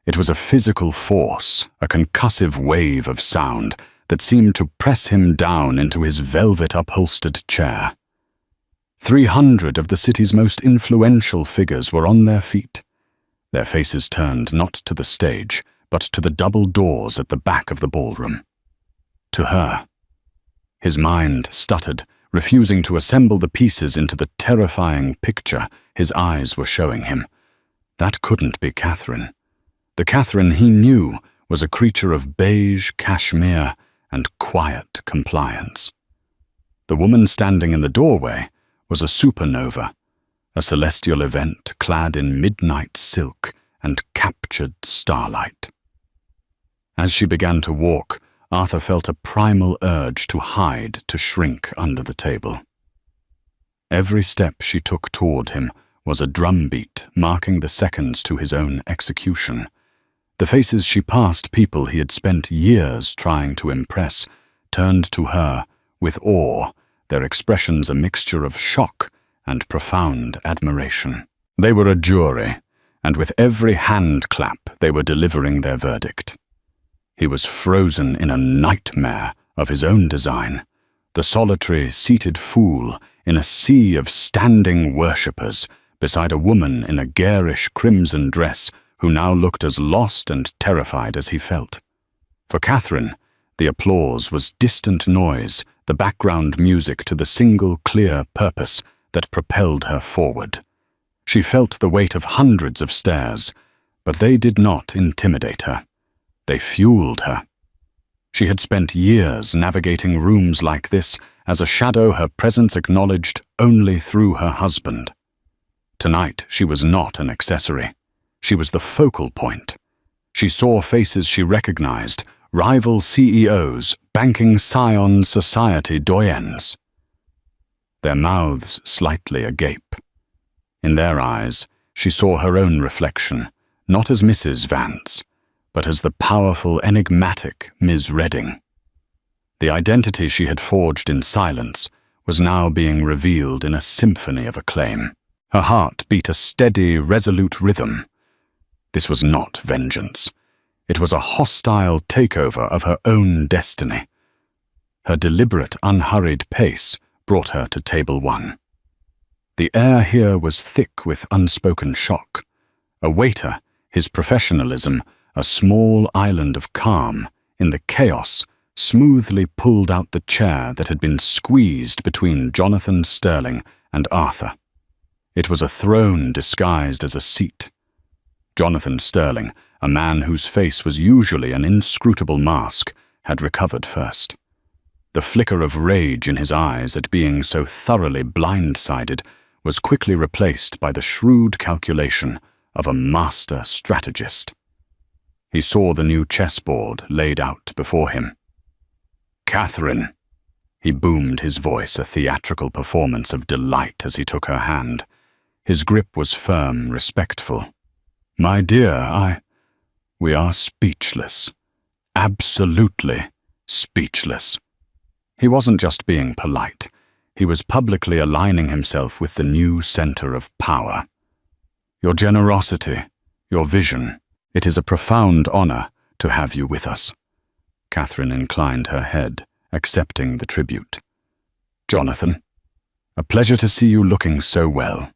It was a physical force, a concussive wave of sound that seemed to press him down into his velvet-upholstered chair. 300 of the city's most influential figures were on their feet, their faces turned not to the stage, but to the double doors at the back of the ballroom. To her. His mind stuttered, refusing to assemble the pieces into the terrifying picture his eyes were showing him. That couldn't be Catherine. The Catherine he knew was a creature of beige cashmere and quiet compliance. The woman standing in the doorway was a supernova, a celestial event clad in midnight silk and captured starlight. As she began to walk, Arthur felt a primal urge to hide, to shrink under the table. Every step she took toward him was a drumbeat marking the seconds to his own execution. The faces she passed, people he had spent years trying to impress, turned to her with awe, their expressions a mixture of shock and profound admiration. They were a jury, and with every hand clap they were delivering their verdict. He was frozen in a nightmare of his own design, the solitary, seated fool in a sea of standing worshippers beside a woman in a garish crimson dress who now looked as lost and terrified as he felt. For Catherine, the applause was distant noise, the background music to the single clear purpose that propelled her forward. She felt the weight of hundreds of stares, but they did not intimidate her. They fueled her. She had spent years navigating rooms like this as a shadow her presence acknowledged only through her husband. Tonight she was not an accessory. She was the focal point. She saw faces she recognized, rival CEOs, banking scion society doyens. Their mouths slightly agape. In their eyes, she saw her own reflection, not as Mrs. Vance, but as the powerful, enigmatic Ms. Redding. The identity she had forged in silence was now being revealed in a symphony of acclaim. Her heart beat a steady, resolute rhythm. This was not vengeance. It was a hostile takeover of her own destiny. Her deliberate, unhurried pace brought her to table 1. The air here was thick with unspoken shock. A waiter, his professionalism, a small island of calm, in the chaos, smoothly pulled out the chair that had been squeezed between Jonathan Sterling and Arthur. It was a throne disguised as a seat. Jonathan Sterling, a man whose face was usually an inscrutable mask, had recovered first. The flicker of rage in his eyes at being so thoroughly blindsided was quickly replaced by the shrewd calculation of a master strategist. He saw the new chessboard laid out before him. "Catherine," he boomed, his voice a theatrical performance of delight as he took her hand. His grip was firm, respectful. "My dear, we are speechless. Absolutely speechless." He wasn't just being polite. He was publicly aligning himself with the new center of power. "Your generosity, your vision, it is a profound honor to have you with us." Catherine inclined her head, accepting the tribute. "Jonathan, a pleasure to see you looking so well."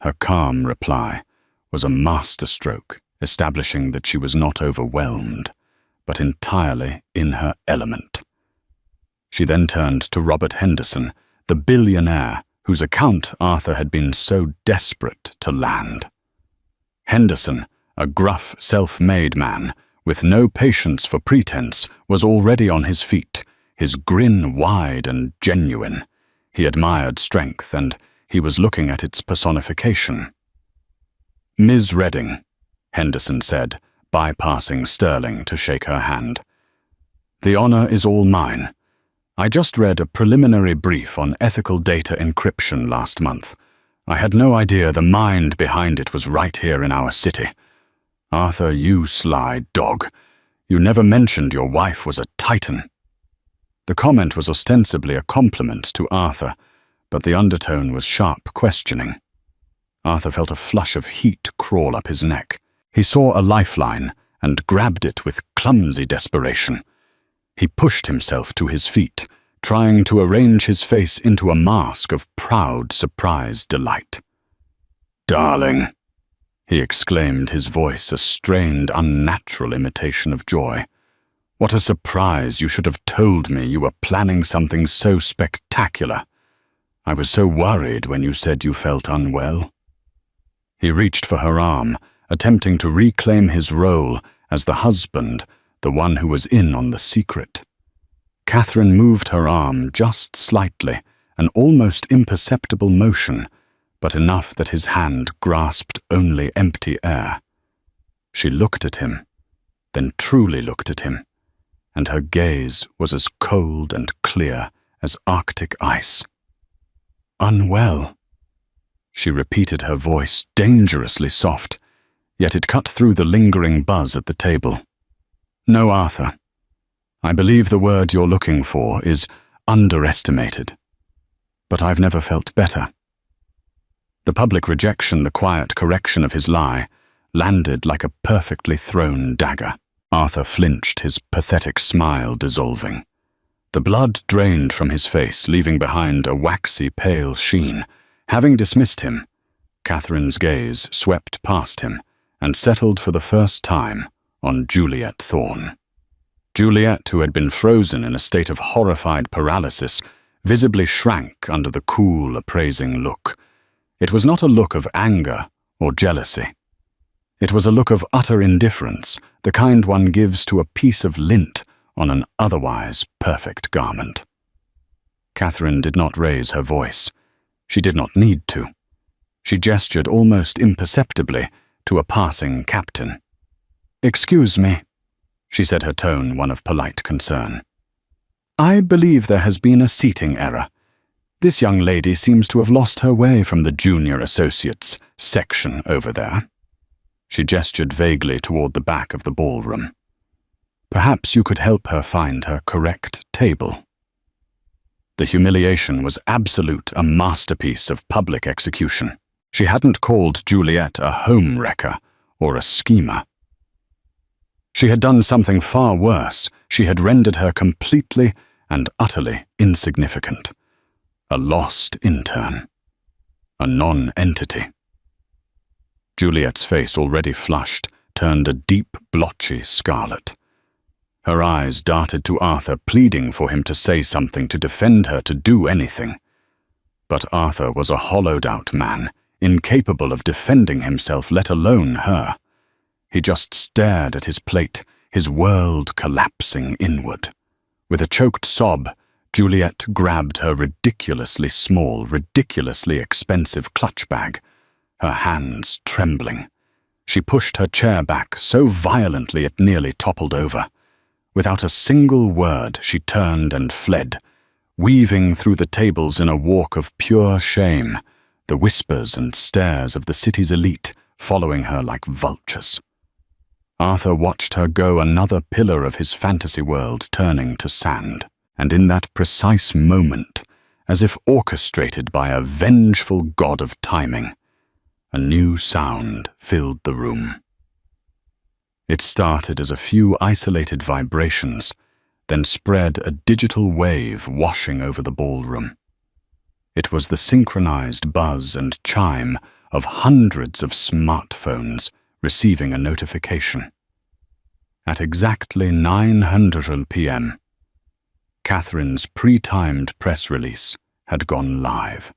Her calm reply was a masterstroke, establishing that she was not overwhelmed, but entirely in her element. She then turned to Robert Henderson, the billionaire whose account Arthur had been so desperate to land. Henderson, a gruff, self-made man, with no patience for pretense, was already on his feet, his grin wide and genuine. He admired strength, and he was looking at its personification. "Ms. Redding," Henderson said, bypassing Sterling to shake her hand. "The honor is all mine. I just read a preliminary brief on ethical data encryption last month. I had no idea the mind behind it was right here in our city. Arthur, you sly dog. You never mentioned your wife was a titan." The comment was ostensibly a compliment to Arthur, but the undertone was sharp questioning. Arthur felt a flush of heat crawl up his neck. He saw a lifeline and grabbed it with clumsy desperation. He pushed himself to his feet, trying to arrange his face into a mask of proud, surprised delight. "Darling," he exclaimed, his voice a strained, unnatural imitation of joy. "What a surprise! You should have told me you were planning something so spectacular. I was so worried when you said you felt unwell." He reached for her arm, attempting to reclaim his role as the husband, the one who was in on the secret. Catherine moved her arm just slightly, an almost imperceptible motion, but enough that his hand grasped only empty air. She looked at him, then truly looked at him, and her gaze was as cold and clear as Arctic ice. "Unwell," she repeated, her voice dangerously soft, yet it cut through the lingering buzz at the table. "No, Arthur. I believe the word you're looking for is underestimated. But I've never felt better." The public rejection, the quiet correction of his lie, landed like a perfectly thrown dagger. Arthur flinched, his pathetic smile dissolving. The blood drained from his face, leaving behind a waxy pale sheen. Having dismissed him, Catherine's gaze swept past him and settled for the first time on Juliet Thorne. Juliet, who had been frozen in a state of horrified paralysis, visibly shrank under the cool, appraising look. It was not a look of anger or jealousy. It was a look of utter indifference, the kind one gives to a piece of lint on an otherwise perfect garment. Catherine did not raise her voice. She did not need to. She gestured almost imperceptibly to a passing captain. "Excuse me," she said, her tone one of polite concern. "I believe there has been a seating error. This young lady seems to have lost her way from the junior associates section over there." She gestured vaguely toward the back of the ballroom. "Perhaps you could help her find her correct table." The humiliation was absolute, a masterpiece of public execution. She hadn't called Juliet a home wrecker or a schemer. She had done something far worse. She had rendered her completely and utterly insignificant. A lost intern. A non-entity. Juliet's face, already flushed, turned a deep, blotchy scarlet. Her eyes darted to Arthur, pleading for him to say something, to defend her, to do anything. But Arthur was a hollowed-out man, incapable of defending himself, let alone her. He just stared at his plate, his world collapsing inward. With a choked sob, Juliet grabbed her ridiculously small, ridiculously expensive clutch bag, her hands trembling. She pushed her chair back so violently it nearly toppled over. Without a single word, she turned and fled, weaving through the tables in a walk of pure shame, the whispers and stares of the city's elite following her like vultures. Arthur watched her go, another pillar of his fantasy world turning to sand. And in that precise moment, as if orchestrated by a vengeful god of timing, a new sound filled the room. It started as a few isolated vibrations, then spread a digital wave washing over the ballroom. It was the synchronized buzz and chime of hundreds of smartphones receiving a notification. At exactly 900 p.m., Catherine's pre-timed press release had gone live.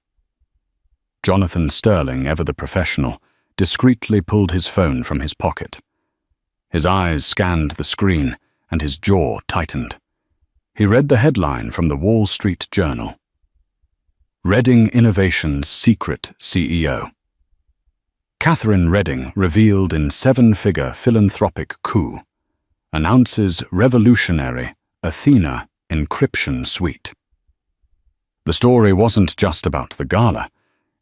Jonathan Sterling, ever the professional, discreetly pulled his phone from his pocket. His eyes scanned the screen, and his jaw tightened. He read the headline from the Wall Street Journal. Redding Innovation's secret CEO. Catherine Redding revealed in seven-figure philanthropic coup. Announces revolutionary Athena encryption suite. The story wasn't just about the gala.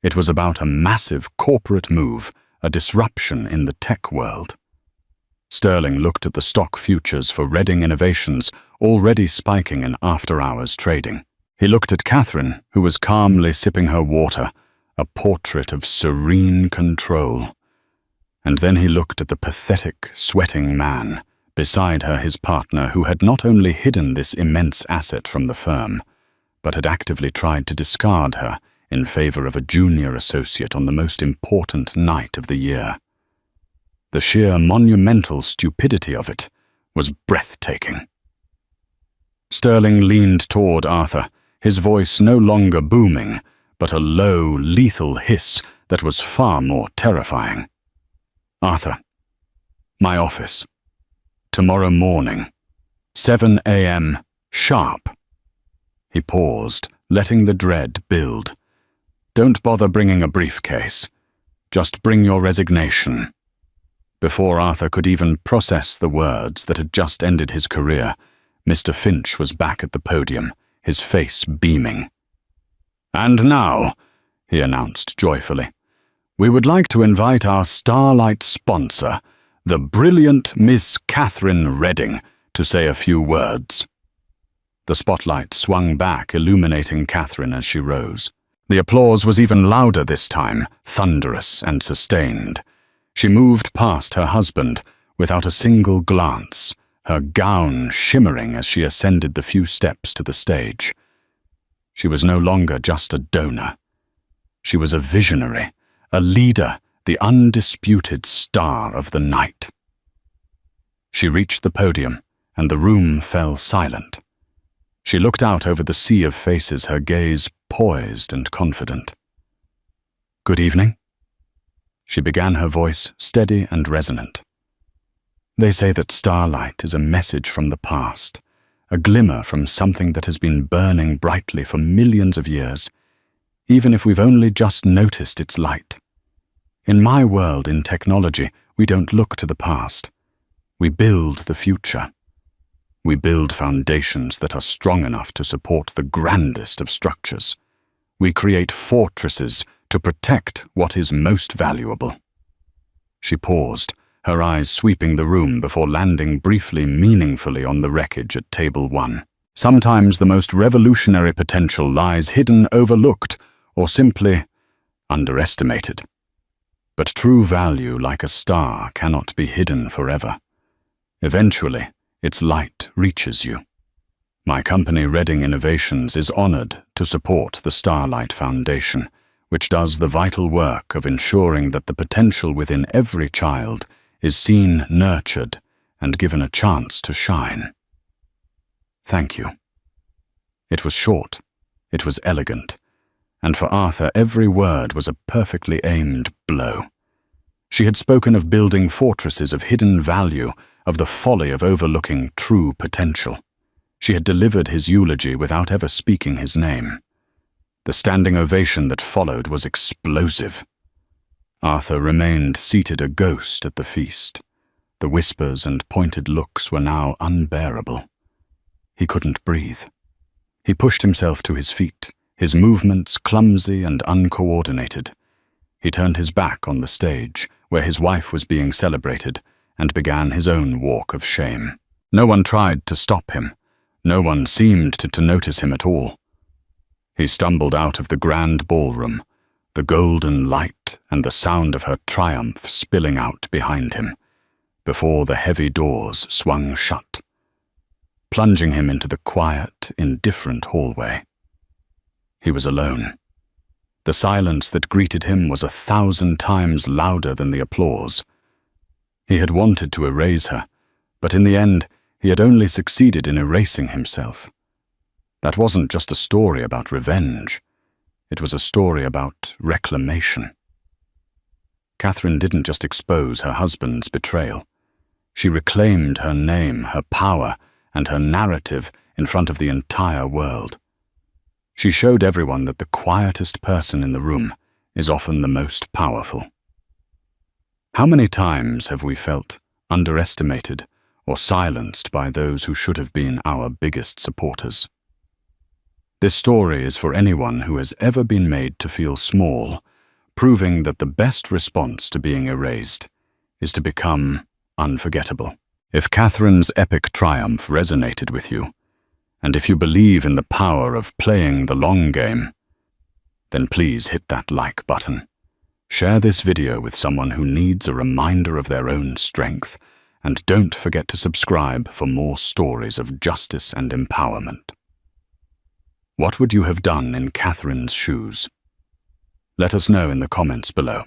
It was about a massive corporate move, a disruption in the tech world. Sterling looked at the stock futures for Redding Innovations, already spiking in after-hours trading. He looked at Catherine, who was calmly sipping her water, a portrait of serene control. And then he looked at the pathetic, sweating man beside her, his partner, who had not only hidden this immense asset from the firm, but had actively tried to discard her in favor of a junior associate on the most important night of the year. The sheer monumental stupidity of it was breathtaking. Sterling leaned toward Arthur, his voice no longer booming, but a low, lethal hiss that was far more terrifying. "Arthur, my office. Tomorrow morning, 7 a.m. sharp." He paused, letting the dread build. "Don't bother bringing a briefcase. Just bring your resignation." Before Arthur could even process the words that had just ended his career, Mr. Finch was back at the podium, his face beaming. "And now," he announced joyfully, "we would like to invite our Starlight sponsor, the brilliant Miss Catherine Redding, to say a few words." The spotlight swung back, illuminating Catherine as she rose. The applause was even louder this time, thunderous and sustained. She moved past her husband without a single glance, her gown shimmering as she ascended the few steps to the stage. She was no longer just a donor. She was a visionary, a leader, the undisputed star of the night. She reached the podium, and the room fell silent. She looked out over the sea of faces, her gaze poised and confident. "Good evening." She began, her voice steady and resonant. "They say that starlight is a message from the past, a glimmer from something that has been burning brightly for millions of years, even if we've only just noticed its light. In my world, in technology, we don't look to the past. We build the future. We build foundations that are strong enough to support the grandest of structures. We create fortresses to protect what is most valuable." She paused, her eyes sweeping the room before landing briefly, meaningfully on the wreckage at table 1. Sometimes the most revolutionary potential lies hidden, overlooked, or simply underestimated. But true value, like a star, cannot be hidden forever. Eventually, its light reaches you. My company, Redding Innovations, is honored to support the Starlight Foundation, which does the vital work of ensuring that the potential within every child is seen, nurtured, and given a chance to shine. Thank you. It was short, it was elegant, and for Arthur every word was a perfectly aimed blow. She had spoken of building fortresses of hidden value, of the folly of overlooking true potential. She had delivered his eulogy without ever speaking his name. The standing ovation that followed was explosive. Arthur remained seated, a ghost at the feast. The whispers and pointed looks were now unbearable. He couldn't breathe. He pushed himself to his feet, his movements clumsy and uncoordinated. He turned his back on the stage, where his wife was being celebrated, and began his own walk of shame. No one tried to stop him. No one seemed to notice him at all. He stumbled out of the grand ballroom, the golden light and the sound of her triumph spilling out behind him, before the heavy doors swung shut, plunging him into the quiet, indifferent hallway. He was alone. The silence that greeted him was 1,000 times louder than the applause. He had wanted to erase her, but in the end, he had only succeeded in erasing himself. That wasn't just a story about revenge. It was a story about reclamation. Catherine didn't just expose her husband's betrayal. She reclaimed her name, her power, and her narrative in front of the entire world. She showed everyone that the quietest person in the room is often the most powerful. How many times have we felt underestimated or silenced by those who should have been our biggest supporters? This story is for anyone who has ever been made to feel small, proving that the best response to being erased is to become unforgettable. If Catherine's epic triumph resonated with you, and if you believe in the power of playing the long game, then please hit that like button. Share this video with someone who needs a reminder of their own strength, and don't forget to subscribe for more stories of justice and empowerment. What would you have done in Catherine's shoes? Let us know in the comments below.